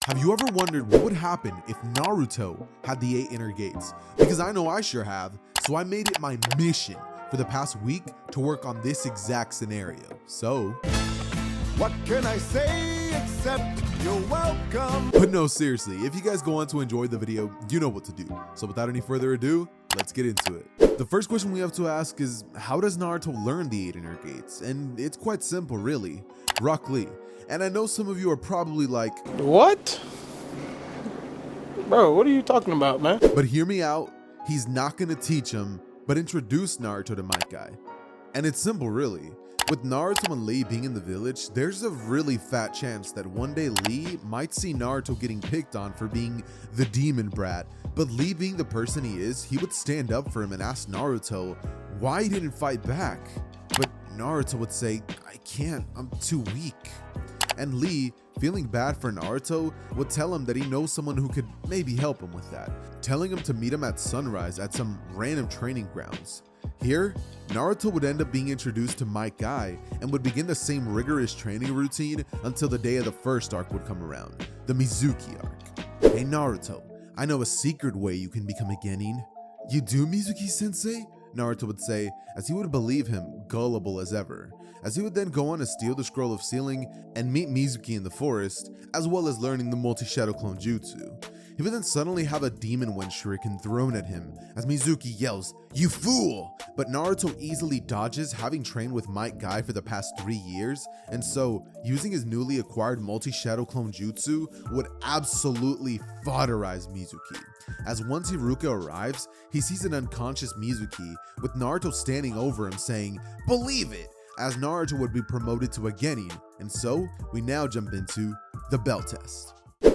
Have you ever wondered what would happen if Naruto had the 8 inner gates? Because I know I sure have, so I made it my mission for the past week to work on this exact scenario. So, what can I say except you're welcome? But no, seriously, if you guys go on to enjoy the video, you know what to do. So without any further ado, let's get into it. The first question we have to ask is, how does Naruto learn the 8 inner gates? And it's quite simple, really. Rock Lee. And I know some of you are probably like, what? Bro, what are you talking about, man? But hear me out. He's not gonna teach him, but introduce Naruto to Might Guy. And it's simple, really. With Naruto and Lee being in the village, there's a really fat chance that one day Lee might see Naruto getting picked on for being the demon brat. But Lee being the person he is, he would stand up for him and ask Naruto why he didn't fight back. But Naruto would say, I can't, I'm too weak. And Lee, feeling bad for Naruto, would tell him that he knows someone who could maybe help him with that, telling him to meet him at sunrise at some random training grounds. Here, Naruto would end up being introduced to Might Guy and would begin the same rigorous training routine until the day of the first arc would come around, the Mizuki arc. Hey Naruto, I know a secret way you can become a genin. You do, Mizuki-sensei? Naruto would say, as he would believe him, gullible as ever, as he would then go on to steal the scroll of sealing and meet Mizuki in the forest, as well as learning the multi-shadow clone jutsu. He would then suddenly have a demon wind shuriken thrown at him as Mizuki yells, "You fool!" But Naruto easily dodges, having trained with Might Guy for the past 3 years, and so using his newly acquired multi-shadow clone jutsu would absolutely foderize Mizuki. As once Hiruka arrives, he sees an unconscious Mizuki with Naruto standing over him saying, "Believe it!" as Naruto would be promoted to a genin, and so we now jump into the bell test.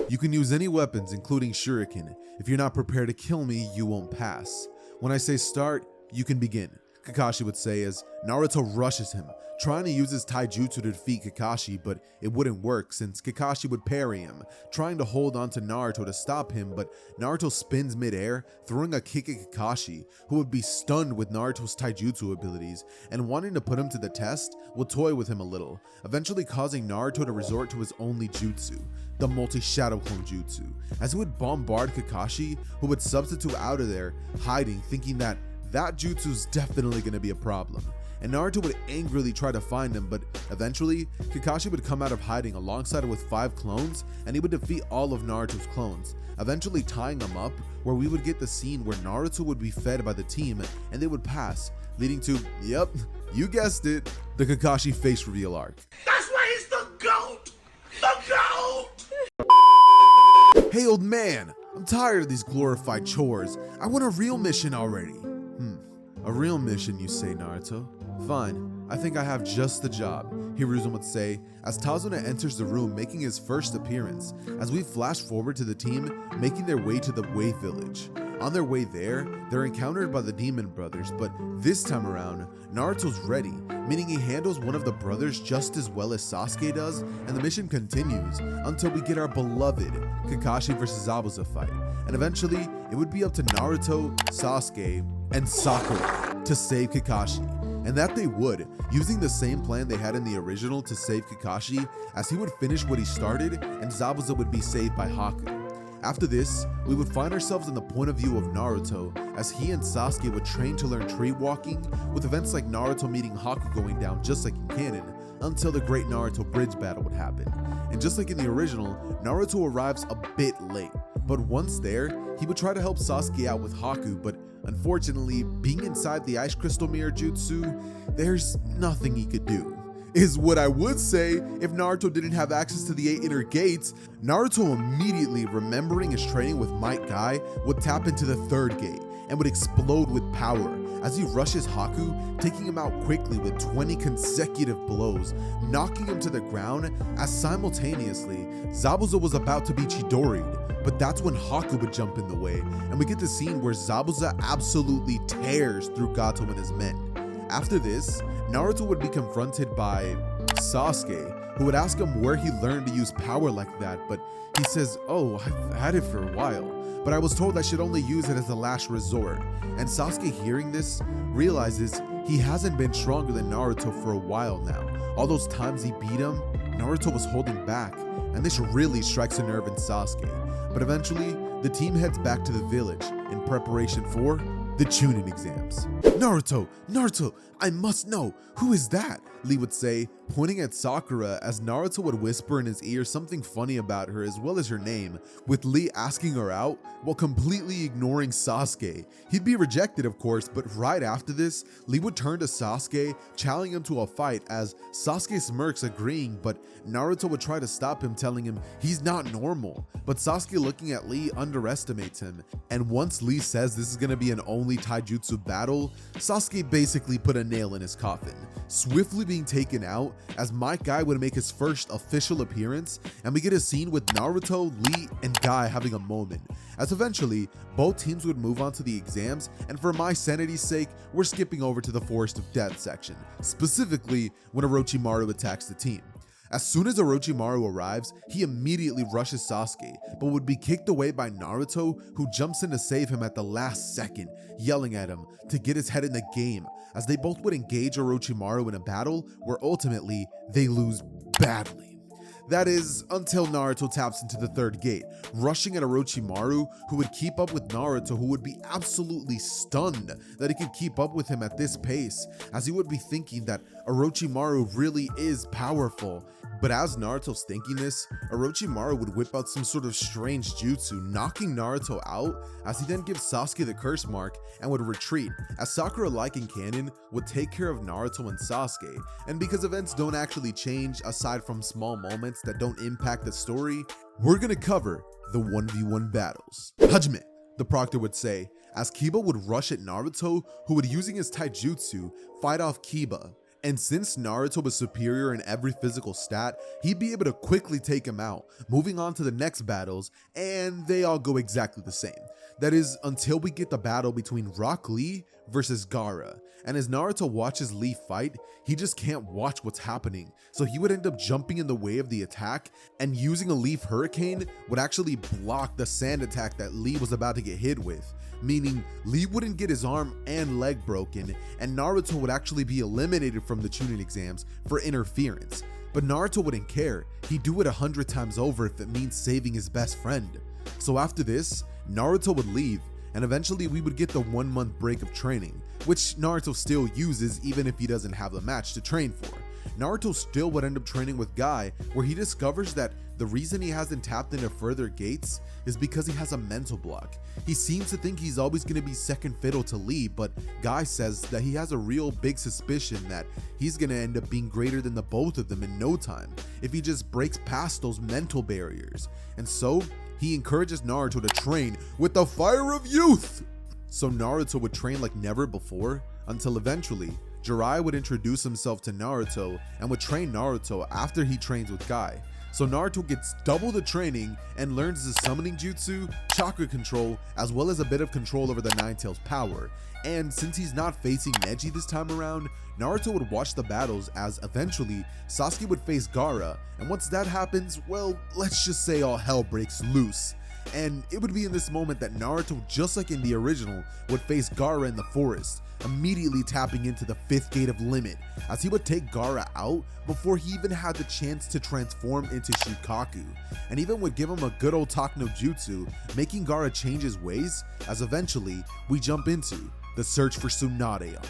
You can use any weapons including shuriken. If you're not prepared to kill me, you won't pass. When I say start, you can begin, Kakashi would say as Naruto rushes him, trying to use his taijutsu to defeat Kakashi, but it wouldn't work since Kakashi would parry him, trying to hold on to Naruto to stop him, but Naruto spins midair, throwing a kick at Kakashi, who would be stunned with Naruto's taijutsu abilities, and wanting to put him to the test, would toy with him a little, eventually causing Naruto to resort to his only jutsu, the multi-shadow clone jutsu, as he would bombard Kakashi, who would substitute out of there, hiding, thinking that jutsu's definitely going to be a problem. And Naruto would angrily try to find him, but eventually, Kakashi would come out of hiding alongside with 5 clones, and he would defeat all of Naruto's clones, eventually tying them up, where we would get the scene where Naruto would be fed by the team, and they would pass, leading to, yep, you guessed it, the Kakashi face reveal arc. That's why he's the GOAT! The GOAT! Hey old man, I'm tired of these glorified chores. I want a real mission already. A real mission, you say, Naruto? Fine, I think I have just the job, Hiruzen would say as Tazuna enters the room making his first appearance, as we flash forward to the team making their way to the Wave Village. On their way there, they're encountered by the Demon Brothers, but this time around, Naruto's ready, meaning he handles one of the brothers just as well as Sasuke does, and the mission continues until we get our beloved Kakashi vs Zabuza fight, and eventually it would be up to Naruto, Sasuke, and Sakura to save Kakashi, and that they would, using the same plan they had in the original to save Kakashi, as he would finish what he started and Zabuza would be saved by Haku. After this, we would find ourselves in the point of view of Naruto, as he and Sasuke would train to learn tree walking, with events like Naruto meeting Haku going down just like in canon, until the great Naruto bridge battle would happen. And just like in the original, Naruto arrives a bit late, but once there, he would try to help Sasuke out with Haku, but unfortunately, being inside the Ice Crystal Mirror Jutsu, there's nothing he could do. Is what I would say if Naruto didn't have access to the 8 inner gates. Naruto immediately, remembering his training with Might Guy, would tap into the 3rd gate and would explode with power as he rushes Haku, taking him out quickly with 20 consecutive blows, knocking him to the ground as simultaneously Zabuza was about to be Chidori'd, but that's when Haku would jump in the way, and we get the scene where Zabuza absolutely tears through Gato and his men. After this, Naruto would be confronted by Sasuke, who would ask him where he learned to use power like that, but he says, "Oh, I've had it for a while, but I was told I should only use it as a last resort." And Sasuke, hearing this, realizes he hasn't been stronger than Naruto for a while now. All those times he beat him, Naruto was holding back, and this really strikes a nerve in Sasuke. But eventually, the team heads back to the village in preparation for the Chunin exams. Naruto, I must know, who is that? Lee would say, pointing at Sakura as Naruto would whisper in his ear something funny about her as well as her name, with Lee asking her out while completely ignoring Sasuke. He'd be rejected, of course, but right after this, Lee would turn to Sasuke, challenging him to a fight as Sasuke smirks agreeing, but Naruto would try to stop him, telling him he's not normal. But Sasuke, looking at Lee, underestimates him, and once Lee says this is going to be an only taijutsu battle, Sasuke basically put a nail in his coffin, swiftly being taken out as my guy would make his first official appearance, and we get a scene with Naruto, Lee, and Guy having a moment, as eventually both teams would move on to the exams, and for my sanity's sake, we're skipping over to the Forest of Death section, specifically when Orochimaru attacks the team. As soon as Orochimaru arrives, he immediately rushes Sasuke, but would be kicked away by Naruto, who jumps in to save him at the last second, yelling at him to get his head in the game, as they both would engage Orochimaru in a battle where ultimately they lose badly. That is, until Naruto taps into the third gate, rushing at Orochimaru, who would keep up with Naruto, who would be absolutely stunned that he could keep up with him at this pace, as he would be thinking that Orochimaru really is powerful. But as Naruto's thinking this, Orochimaru would whip out some sort of strange jutsu, knocking Naruto out, as he then gives Sasuke the curse mark and would retreat, as Sakura, like in canon, would take care of Naruto and Sasuke. And because events don't actually change aside from small moments that don't impact the story, we're gonna cover the 1v1 battles. Hajime, the proctor would say, as Kiba would rush at Naruto, who would, using his taijutsu, fight off Kiba. And since Naruto was superior in every physical stat, he'd be able to quickly take him out, moving on to the next battles, and they all go exactly the same. That is, until we get the battle between Rock Lee versus Gaara. And as Naruto watches Lee fight, he just can't watch what's happening, so he would end up jumping in the way of the attack, and using a Leaf Hurricane would actually block the sand attack that Lee was about to get hit with, meaning Lee wouldn't get his arm and leg broken, and Naruto would actually be eliminated from the Chunin exams for interference. But Naruto wouldn't care, he'd do it 100 times over if it means saving his best friend. So after this, Naruto would leave, and eventually we would get the 1 month break of training, which Naruto still uses even if he doesn't have a match to train for. Naruto still would end up training with Guy, where he discovers that the reason he hasn't tapped into further gates is because he has a mental block. He seems to think he's always going to be second fiddle to Lee, but Guy says that he has a real big suspicion that he's going to end up being greater than the both of them in no time if he just breaks past those mental barriers. And so he encourages Naruto to train with the fire of youth. So Naruto would train like never before, until eventually Jiraiya would introduce himself to Naruto and would train Naruto after he trains with Guy. So Naruto gets double the training and learns the summoning jutsu, chakra control, as well as a bit of control over the Nine Tails power. And since he's not facing Neji this time around, Naruto would watch the battles as eventually Sasuke would face Gaara, and once that happens, well, let's just say all hell breaks loose. And it would be in this moment that Naruto, just like in the original, would face Gaara in the forest, immediately tapping into the 5th gate of limit, as he would take Gaara out before he even had the chance to transform into Shukaku, and even would give him a good old Talk no Jutsu, making Gaara change his ways, as eventually we jump into the search for Tsunade arc.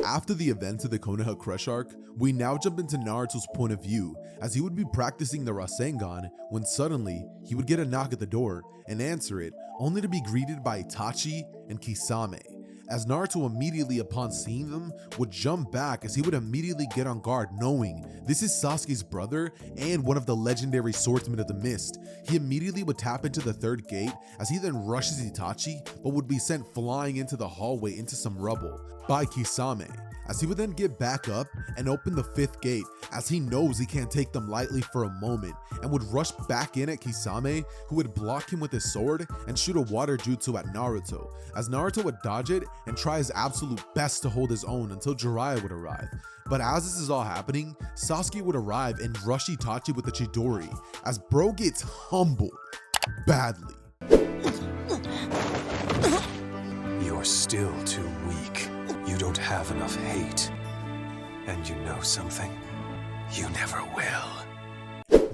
After the events of the Konoha Crush arc, we now jump into Naruto's point of view, as he would be practicing the Rasengan when suddenly he would get a knock at the door and answer it, only to be greeted by Itachi and Kisame, as Naruto immediately upon seeing them would jump back, as he would immediately get on guard knowing this is Sasuke's brother and one of the legendary swordsmen of the mist. He immediately would tap into the 3rd gate, as he then rushes Itachi but would be sent flying into the hallway into some rubble by Kisame, as he would then get back up and open the 5th gate, as he knows he can't take them lightly for a moment, and would rush back in at Kisame, who would block him with his sword and shoot a water jutsu at Naruto, as Naruto would dodge it and try his absolute best to hold his own until Jiraiya would arrive. But as this is all happening, Sasuke would arrive and rush Itachi with the Chidori, as bro gets humbled badly. You're still too weak. You don't have enough hate. And you know something? You never will.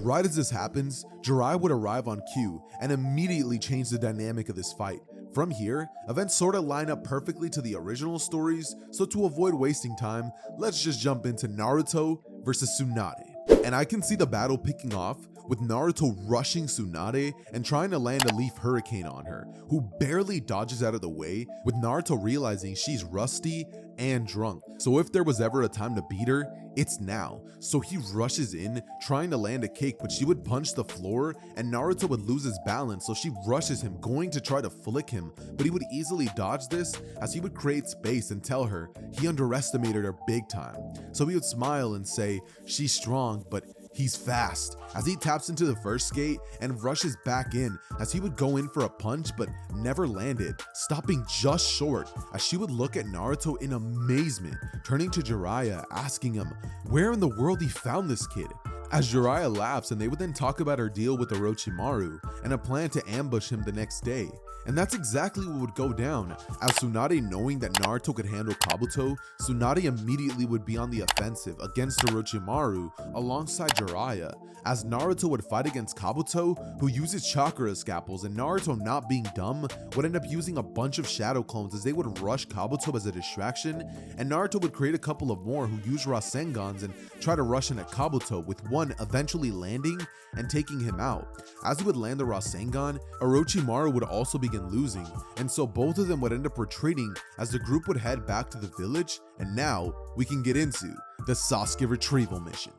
Right as this happens, Jiraiya would arrive on cue and immediately change the dynamic of this fight. From here, events sorta line up perfectly to the original stories, so to avoid wasting time, let's just jump into Naruto versus Tsunade. And I can see the battle picking off with Naruto rushing Tsunade and trying to land a leaf hurricane on her, who barely dodges out of the way, with Naruto realizing she's rusty and drunk. So if there was ever a time to beat her, it's now. So he rushes in, trying to land a cake, but she would punch the floor and Naruto would lose his balance, so she rushes him, going to try to flick him, but he would easily dodge this as he would create space and tell her he underestimated her big time. So he would smile and say, she's strong, but he's fast, as he taps into the first gate and rushes back in, as he would go in for a punch but never landed, stopping just short, as she would look at Naruto in amazement, turning to Jiraiya, asking him where in the world he found this kid. As Jiraiya laughs, and they would then talk about her deal with Orochimaru and a plan to ambush him the next day. And that's exactly what would go down, as Tsunade, knowing that Naruto could handle Kabuto, Tsunade immediately would be on the offensive against Orochimaru alongside Jiraiya, as Naruto would fight against Kabuto, who uses chakra scalpels, and Naruto, not being dumb, would end up using a bunch of shadow clones as they would rush Kabuto as a distraction, and Naruto would create a couple of more who use Rasengans and try to rush in at Kabuto, with one eventually landing and taking him out. As he would land the Rasengan, Orochimaru would also begin losing, and so both of them would end up retreating as the group would head back to the village. And now we can get into the Sasuke retrieval mission.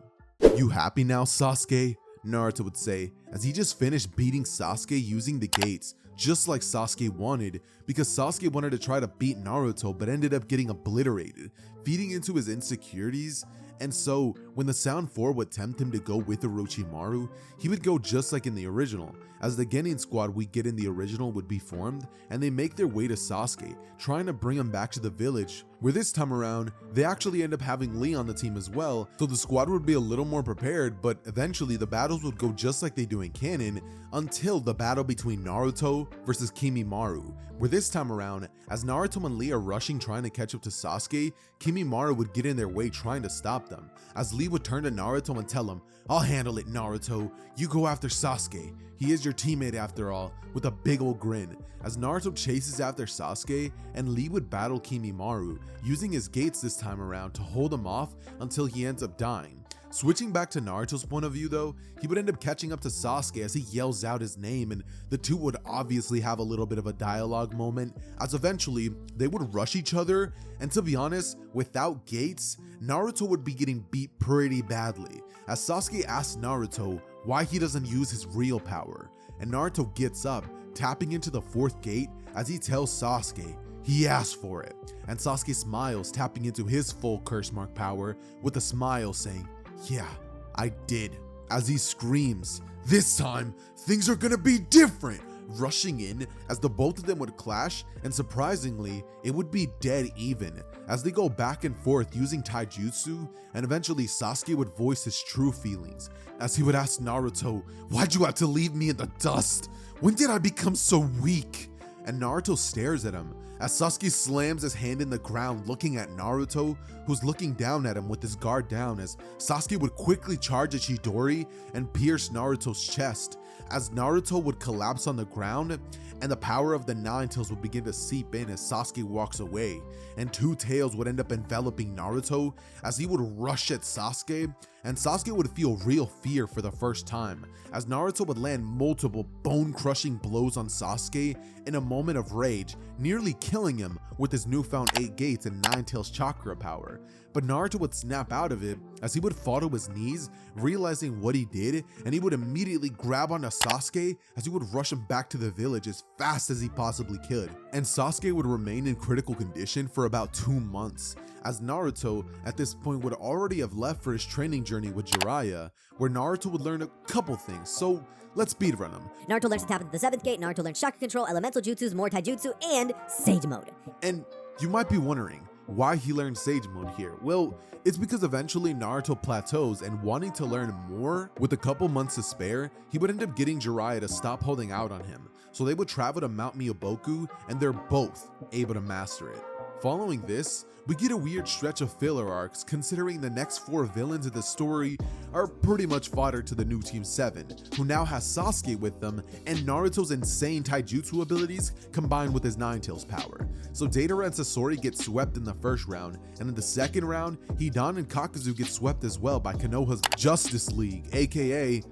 You happy now, Sasuke? Naruto would say, as he just finished beating Sasuke using the gates, just like Sasuke wanted, because Sasuke wanted to try to beat Naruto but ended up getting obliterated, feeding into his insecurities. And so, when the Sound 4 would tempt him to go with Orochimaru, he would go just like in the original, as the Genin squad we get in the original would be formed, and they make their way to Sasuke, trying to bring him back to the village, where this time around, they actually end up having Lee on the team as well, so the squad would be a little more prepared, but eventually the battles would go just like they do in canon, until the battle between Naruto versus Kimimaro, where this time around, as Naruto and Lee are rushing trying to catch up to Sasuke, Kimimaro would get in their way trying to stop them, as Lee would turn to Naruto and tell him, "I'll handle it, Naruto, you go after Sasuke, he is your teammate after all," with a big ol' grin, as Naruto chases after Sasuke, and Lee would battle Kimimaro, using his gates this time around to hold him off until he ends up dying. Switching back to Naruto's point of view though, he would end up catching up to Sasuke as he yells out his name, and the two would obviously have a little bit of a dialogue moment, as eventually they would rush each other, and to be honest, without gates, Naruto would be getting beat pretty badly, as Sasuke asks Naruto why he doesn't use his real power, and Naruto gets up, tapping into the fourth gate as he tells Sasuke he asked for it, and Sasuke smiles, tapping into his full curse mark power with a smile saying, "Yeah, I did," as he screams, "This time, things are gonna be different," rushing in as the both of them would clash, and surprisingly, it would be dead even, as they go back and forth using taijutsu, and eventually Sasuke would voice his true feelings, as he would ask Naruto, "Why'd you have to leave me in the dust? When did I become so weak?" And Naruto stares at him, as Sasuke slams his hand in the ground looking at Naruto, who's looking down at him with his guard down, as Sasuke would quickly charge a Chidori and pierce Naruto's chest, as Naruto would collapse on the ground, and the power of the Nine Tails would begin to seep in as Sasuke walks away, and Two Tails would end up enveloping Naruto as he would rush at Sasuke, and Sasuke would feel real fear for the first time, as Naruto would land multiple bone-crushing blows on Sasuke in a moment of rage, nearly killing him with his newfound 8 gates and 9 tails chakra power. But Naruto would snap out of it as he would fall to his knees, realizing what he did, and he would immediately grab onto Sasuke as he would rush him back to the village as fast as he possibly could. And Sasuke would remain in critical condition for about 2 months, as Naruto at this point would already have left for his training journey with Jiraiya, where Naruto would learn a couple things, so let's speedrun them. Naruto learns to tap into the 7th gate, Naruto learns chakra control, elemental jutsus, more taijutsu, and Sage Mode. And you might be wondering why he learned Sage Mode here. Well, it's because eventually Naruto plateaus, and wanting to learn more with a couple months to spare, he would end up getting Jiraiya to stop holding out on him. So they would travel to Mount Myoboku, and they're both able to master it. Following this, we get a weird stretch of filler arcs considering the next 4 villains of the story are pretty much fodder to the new Team 7, who now has Sasuke with them and Naruto's insane taijutsu abilities combined with his Nine-Tails power. So Deidara and Sasori get swept in the first round, and in the second round, Hidan and Kakuzu get swept as well by Konoha's Justice League, aka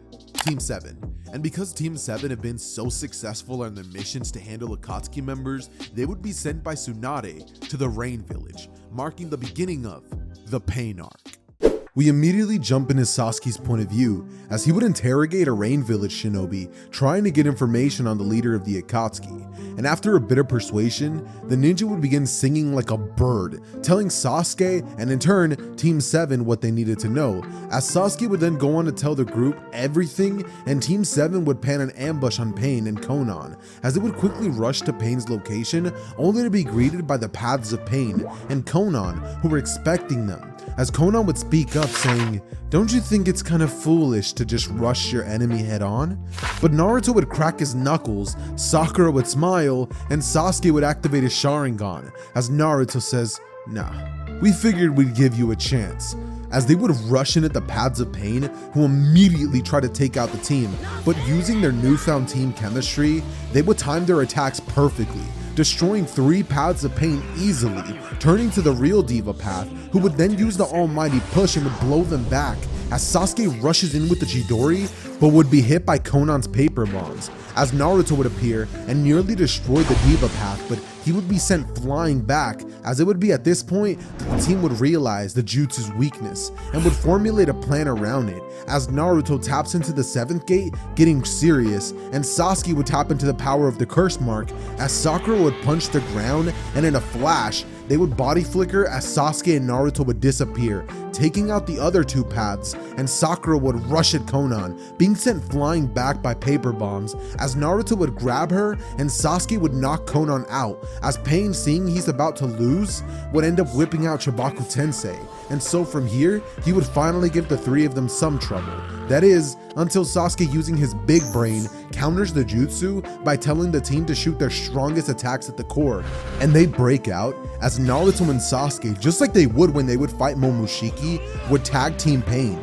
Team 7. And because Team 7 have been so successful on their missions to handle Akatsuki members, they would be sent by Tsunade to the Rain Village, marking the beginning of the Pain Arc. We immediately jump into Sasuke's point of view as he would interrogate a Rain Village shinobi trying to get information on the leader of the Akatsuki, and after a bit of persuasion, the ninja would begin singing like a bird, telling Sasuke and in turn Team 7 what they needed to know, as Sasuke would then go on to tell the group everything, and Team 7 would plan an ambush on Pain and Konan, as they would quickly rush to Pain's location only to be greeted by the Paths of Pain and Konan, who were expecting them, as Konan would speak up saying, "Don't you think it's kind of foolish to just rush your enemy head on?" But Naruto would crack his knuckles, Sakura would smile, and Sasuke would activate his Sharingan, as Naruto says, "Nah, we figured we'd give you a chance," as they would rush in at the Paths of Pain, who immediately try to take out the team, but using their newfound team chemistry, they would time their attacks perfectly, destroying 3 Paths of Pain easily, turning to the real Diva Path, who would then use the almighty push and would blow them back, as Sasuke rushes in with the Chidori, but would be hit by Konan's paper bombs, as Naruto would appear and nearly destroy the Diva Path, but he would be sent flying back, as it would be at this point that the team would realize the jutsu's weakness and would formulate a plan around it, as Naruto taps into the 7th gate, getting serious, and Sasuke would tap into the power of the curse mark, as Sakura would punch the ground, and in a flash, they would body flicker as Sasuke and Naruto would disappear, taking out the other 2 paths, and Sakura would rush at Konan, being sent flying back by paper bombs, as Naruto would grab her and Sasuke would knock Konan out, as Pain, seeing he's about to lose, would end up whipping out Chibaku Tensei, and so from here, he would finally give the 3 of them some trouble. That is, until Sasuke, using his big brain, counters the jutsu by telling the team to shoot their strongest attacks at the core, and they break out, as Naruto and Sasuke, just like they would when they would fight Momoshiki, would tag team Pain,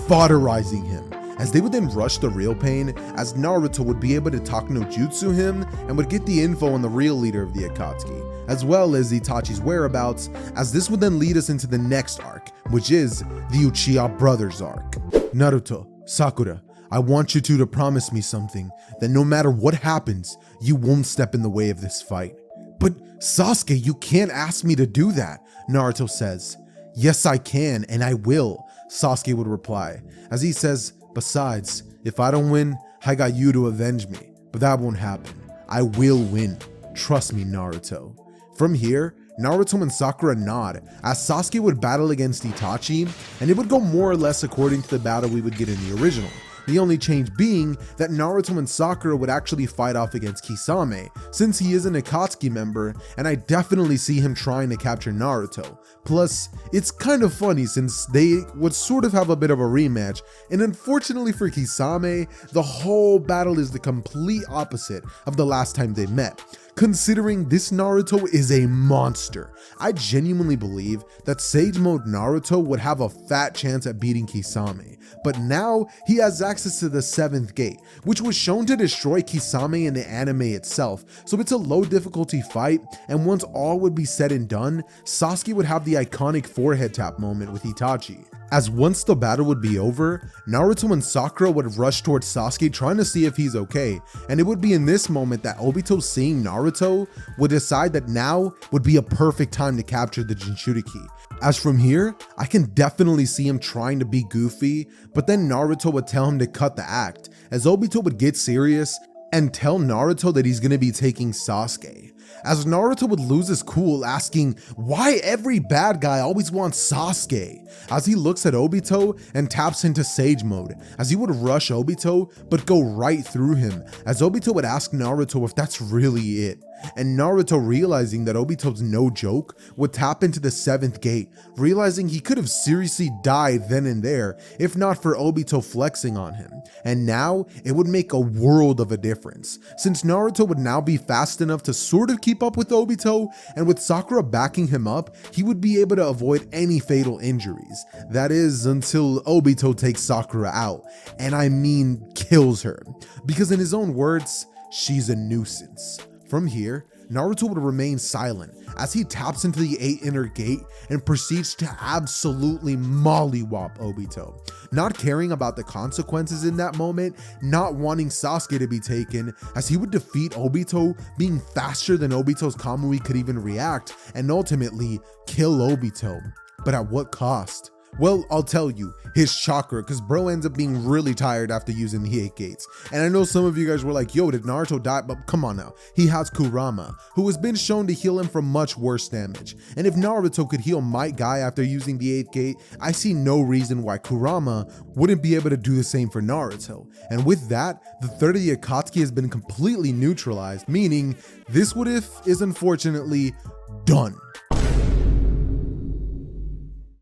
fodderizing him, as they would then rush the real Pain, as Naruto would be able to talk no jutsu him and would get the info on the real leader of the Akatsuki, as well as Itachi's whereabouts, as this would then lead us into the next arc, which is the Uchiha Brothers arc. Naruto, Sakura, I want you two to promise me something, that no matter what happens, you won't step in the way of this fight. But Sasuke, you can't ask me to do that, Naruto says. Yes, I can, and I will, Sasuke would reply, as he says, besides, if I don't win, I got you to avenge me, but that won't happen. I will win. Trust me, Naruto. From here, Naruto and Sakura nod, as Sasuke would battle against Itachi, and it would go more or less according to the battle we would get in the original. The only change being that Naruto and Sakura would actually fight off against Kisame, since he is an Akatsuki member, and I definitely see him trying to capture Naruto. Plus, it's kind of funny since they would sort of have a bit of a rematch, and unfortunately for Kisame, the whole battle is the complete opposite of the last time they met. Considering this Naruto is a monster, I genuinely believe that Sage Mode Naruto would have a fat chance at beating Kisame, but now he has access to the 7th gate, which was shown to destroy Kisame in the anime itself, so it's a low difficulty fight, and once all would be said and done, Sasuke would have the iconic forehead tap moment with Itachi. As once the battle would be over, Naruto and Sakura would rush towards Sasuke trying to see if he's okay, and it would be in this moment that Obito, seeing Naruto, would decide that now would be a perfect time to capture the Jinchuriki. As from here, I can definitely see him trying to be goofy, but then Naruto would tell him to cut the act, as Obito would get serious and tell Naruto that he's going to be taking Sasuke. As Naruto would lose his cool, asking why every bad guy always wants Sasuke, as he looks at Obito and taps into Sage Mode, as he would rush Obito but go right through him, as Obito would ask Naruto if that's really it. And Naruto, realizing that Obito's no joke, would tap into the 7th gate, realizing he could have seriously died then and there if not for Obito flexing on him. And now it would make a world of a difference, since Naruto would now be fast enough to sort of could keep up with Obito, and with Sakura backing him up, he would be able to avoid any fatal injuries. That is, until Obito takes Sakura out, and I mean kills her, because in his own words, she's a nuisance. From here, Naruto would remain silent as he taps into the 8 inner gate and proceeds to absolutely mollywop Obito, not caring about the consequences in that moment, not wanting Sasuke to be taken, as he would defeat Obito being faster than Obito's Kamui could even react, and ultimately kill Obito. But at what cost? Well, I'll tell you, his chakra, because bro ends up being really tired after using the 8 gates. And I know some of you guys were like, yo, did Naruto die? But come on now, he has Kurama, who has been shown to heal him from much worse damage. And if Naruto could heal Might Guy after using the 8th gate, I see no reason why Kurama wouldn't be able to do the same for Naruto. And with that, the third of the Akatsuki has been completely neutralized, meaning this what if is unfortunately done.